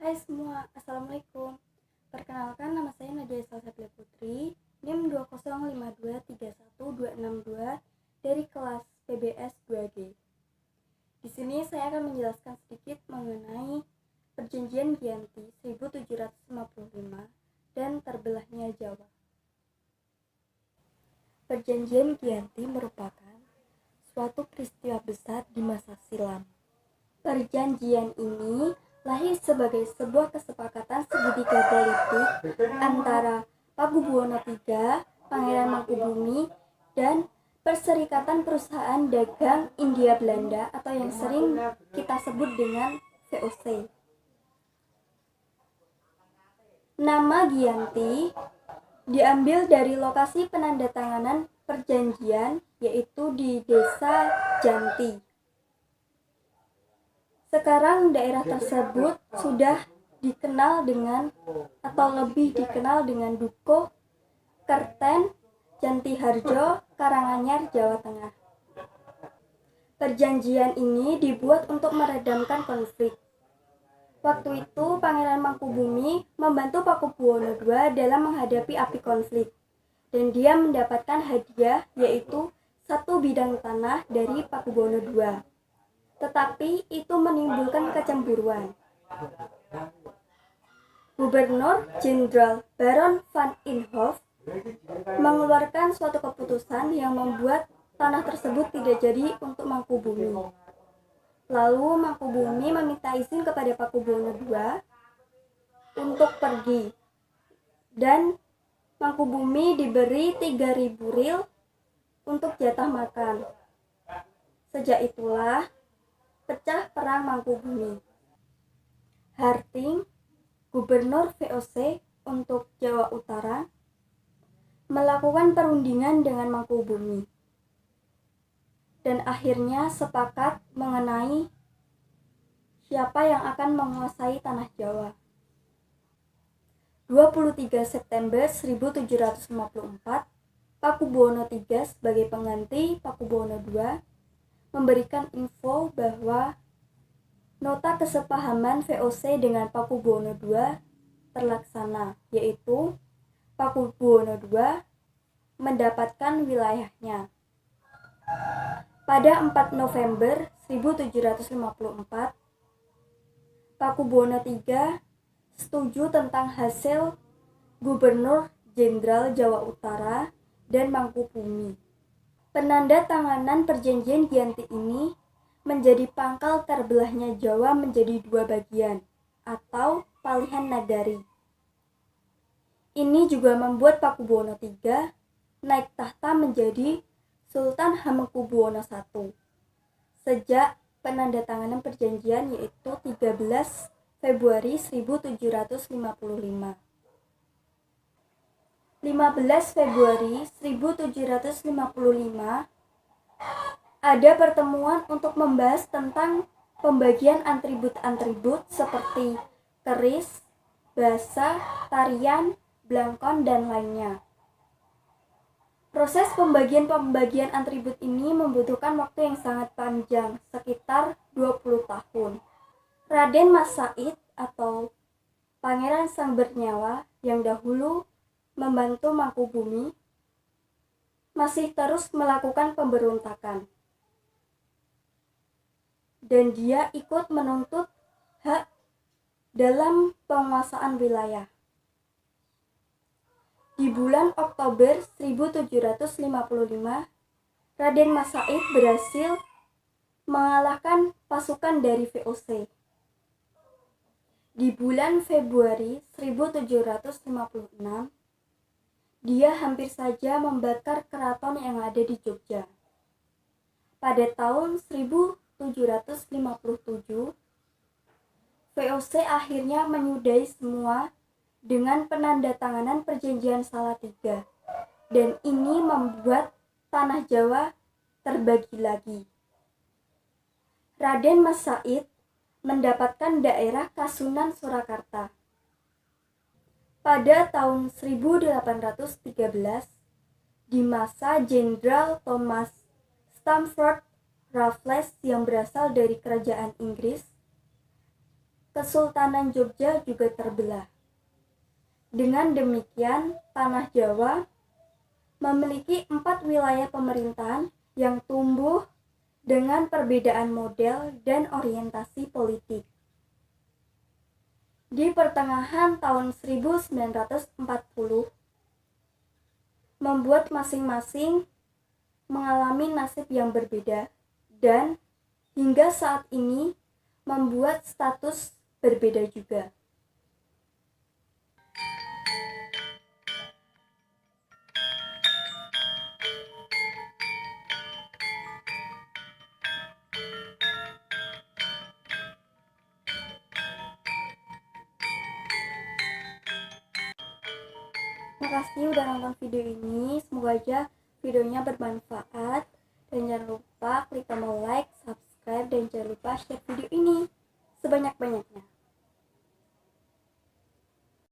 Hai semua, Assalamualaikum. Perkenalkan, nama saya Nadia Salsabila Putri, NIM 205231262 dari kelas PBS 2G. Di sini saya akan menjelaskan sedikit mengenai Perjanjian Giyanti 1755 dan terbelahnya Jawa. Perjanjian Giyanti merupakan suatu peristiwa besar di masa silam. Perjanjian ini lahir sebagai sebuah kesepakatan segitiga politik antara Pakubuwono III, Pangeran Mangkubumi, dan Perserikatan Perusahaan Dagang India Belanda atau yang sering kita sebut dengan VOC. Nama Giyanti diambil dari lokasi penandatanganan perjanjian, yaitu di Desa Janti. Sekarang daerah tersebut sudah dikenal dengan atau lebih dikenal dengan Dukuh, Kerten, Jantiharjo, Karanganyar, Jawa Tengah. Perjanjian ini dibuat untuk meredamkan konflik. Waktu itu Pangeran Mangkubumi membantu Pakubuwono II dalam menghadapi api konflik, dan dia mendapatkan hadiah yaitu 1 bidang tanah dari Pakubuwono II. Tetapi itu menimbulkan kecemburuan. Gubernur Jenderal Baron van Inhofe mengeluarkan suatu keputusan yang membuat tanah tersebut tidak jadi untuk Mangkubumi. Lalu Mangkubumi meminta izin kepada Pakubuwono II untuk pergi, dan Mangkubumi diberi 3.000 ril untuk jatah makan. Sejak itulah pecah perang Mangkubumi. Harting, gubernur VOC untuk Jawa Utara, melakukan perundingan dengan Mangkubumi dan akhirnya sepakat mengenai siapa yang akan menguasai tanah Jawa. 23 September 1754, Pakubuwono III sebagai pengganti Pakubuwono II memberikan info bahwa nota kesepahaman VOC dengan Pakubuwono II terlaksana, yaitu Pakubuwono II mendapatkan wilayahnya. Pada 4 November 1754, Pakubuwono III setuju tentang hasil Gubernur Jenderal Jawa Utara dan Mangkubumi. Penandatanganan Perjanjian Giyanti ini menjadi pangkal terbelahnya Jawa menjadi 2 bagian atau palihan nagari. Ini juga membuat Pakubuwono III naik tahta menjadi Sultan Hamengkubuwono I sejak penandatanganan perjanjian, yaitu 13 Februari 1755. 15 Februari 1755 ada pertemuan untuk membahas tentang pembagian atribut-atribut seperti keris, basa, tarian, blangkon, dan lainnya. Proses pembagian atribut ini membutuhkan waktu yang sangat panjang, sekitar 20 tahun. Raden Mas Said atau Pangeran Sang Bernyawa yang dahulu membantu Mangkubumi masih terus melakukan pemberontakan, dan dia ikut menuntut hak dalam penguasaan wilayah. Di bulan Oktober 1755, Raden Mas Said berhasil mengalahkan pasukan dari VOC. Di bulan Februari 1756, dia hampir saja membakar keraton yang ada di Jogja. Pada tahun 1757, VOC akhirnya menyudahi semua dengan penandatanganan Perjanjian Salatiga, dan ini membuat tanah Jawa terbagi lagi. Raden Mas Said mendapatkan daerah Kasunan Surakarta. Pada tahun 1813, di masa Jenderal Thomas Stamford Raffles yang berasal dari kerajaan Inggris, Kesultanan Jogja juga terbelah. Dengan demikian, tanah Jawa memiliki 4 wilayah pemerintahan yang tumbuh dengan perbedaan model dan orientasi politik. Di pertengahan tahun 1940, membuat masing-masing mengalami nasib yang berbeda dan hingga saat ini membuat status berbeda juga. Makasih udah nonton video ini, semoga aja videonya bermanfaat, dan jangan lupa klik tombol like, subscribe, dan jangan lupa share video ini sebanyak-banyaknya.